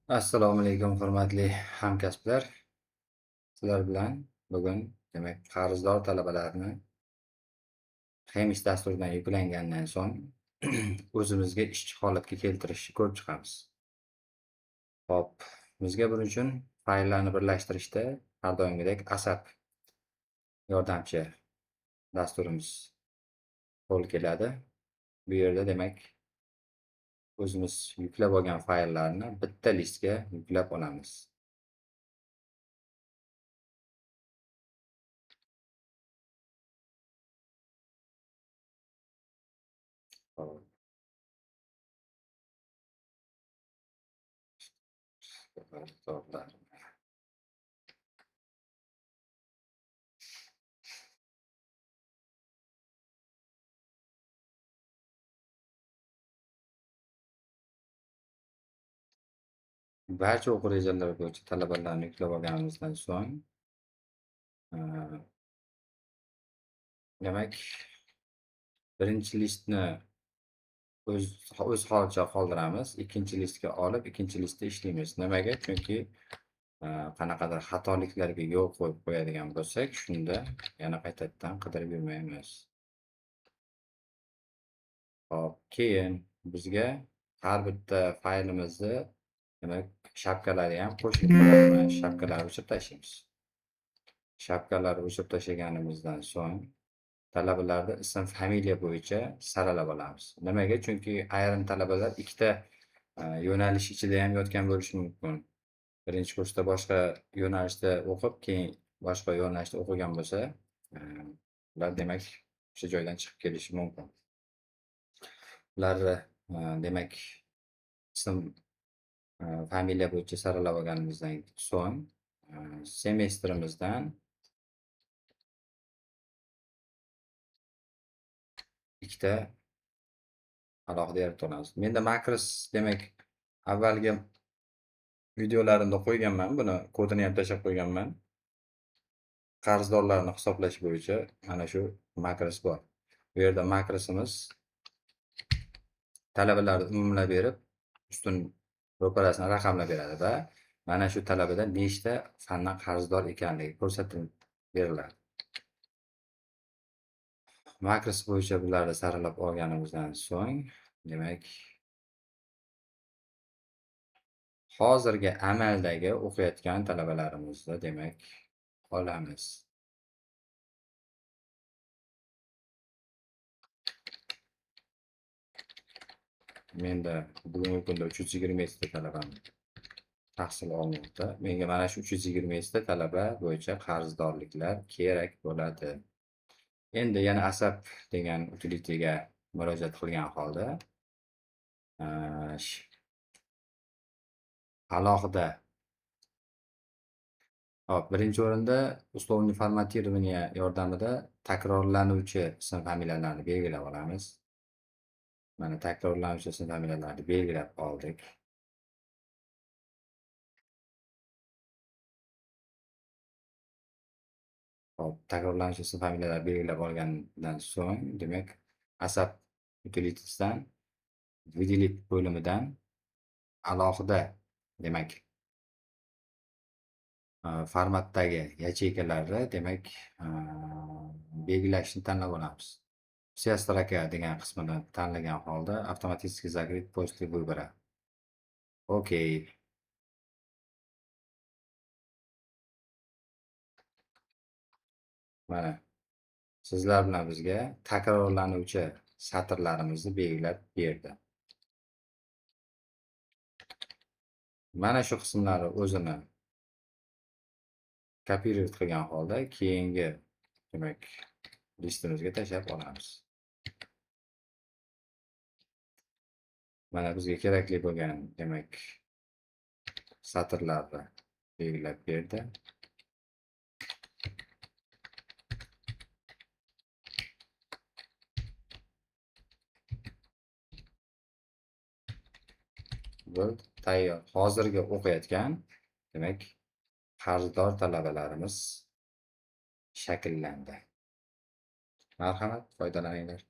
Assalomu alaykum, hurmatli hamkasblar. Sizlar bilan bugun qarzdor talabalarni Xemis dasturidan yuklangandan so'ng o'zimizga ishchi holatga keltirishni ko'rib chiqamiz. Hop, bizga buning uchun fayllarni birlashtirishda har doimgidek ASAP yordamchi dasturimiz qo'l keladi. Bu yerda o'zimiz yuklab olgan fayllarni bitta listga yuklab olamiz. Hop. Barcha o'quv rejalari bo'yicha talabalarni yuklab olganimizdan so'ng, Eee, demak, birinchi listni o'z o'z holicha qoldiramiz. Ikkinchi listga olib, ikkinchi listda ishlaymiz. Nimaga? Chunki, qanaqadir xatoliklarga yo'l qo'yib qo'yadigan bo'lsak, shunda yana qaytadan qidirib yurmaymiz. Hop, keyin bizga har bitta faylimizni shapkalari ham qo'shib shapkalarni o'chirib tashlaymiz. Shapkalarni o'chirib tashlaganimizdan so'ng talabalarni ism-familiya bo'yicha saralab olamiz. Nimaga? Chunki ayrim talabalar ikkita yo'nalish ichida ham yotgan bo'lishi mumkin. Birinchi kursda boshqa yo'nalishda o'qib, keyin boshqa yo'nalishda o'qigan bo'lsa, ular o'sha joydan chiqib kelishi mumkin. Ularni demak ism, familiya bo'yicha saralab olganimizdan so'ng, semestrimizdan ikkita alohida yaratib olamiz. Menda Makros avvalgi videolarimda qo'yganman, buni kodini ham tashlab qo'yganman. Qarzdorlarni hisoblash bo'yicha mana shu Makros bor. Bu yerda Makrosimiz talabalarni umumlab berib, ustun ro'parasini raqamlab beradi va mana shu talabada nechta fandan qarzdor ekanligi ko'rsatib beriladi. Makros bo'yicha bularni saralab olganimizdan so'ng, demak, hozirgi amaldagi o'qiyotgan talabalarimizni olamiz. Menda bugungi kunda 320 ta talabam tahsil olmoqda. Menga mana shu 320 ta talaba bo'yicha qarzdorliklar kerak bo'ladi. Endi yana ASAP degan utilitiga murojaat qilgan holda, alohida birinchi o'rinda условный formatirование yordamida takrorlanuvchi ism-familiyalarni belgilab olamiz. Mana takrorlanuvchi ism-familiyalarni belgilab oldik. Takrorlanuvchi ism-familiyalar belgilab olgandan so'ng, demak, ASAP utilitasidan выделить bo'limidan alohida, demak, formatdagi yacheykalarni, belgilashni tanlab olamiz. Вся строка degan qismini tanlagan holda avtomatически закрыть после выбора. Okey. Mana sizlar bilan bizga takrorlanuvchi satrlarimizni belgilab berdi. Mana shu qismlari o'zini kopировать qilgan holda keyingi listimizga tashlab olamiz. Mana bizga kerakli bo'lgan satrlarni belgilab berdi. Bu tayyor. Hozirgi o'qiyotgan qarzdor talabalarimiz shakllandi. Marhamat, foydalaninglar.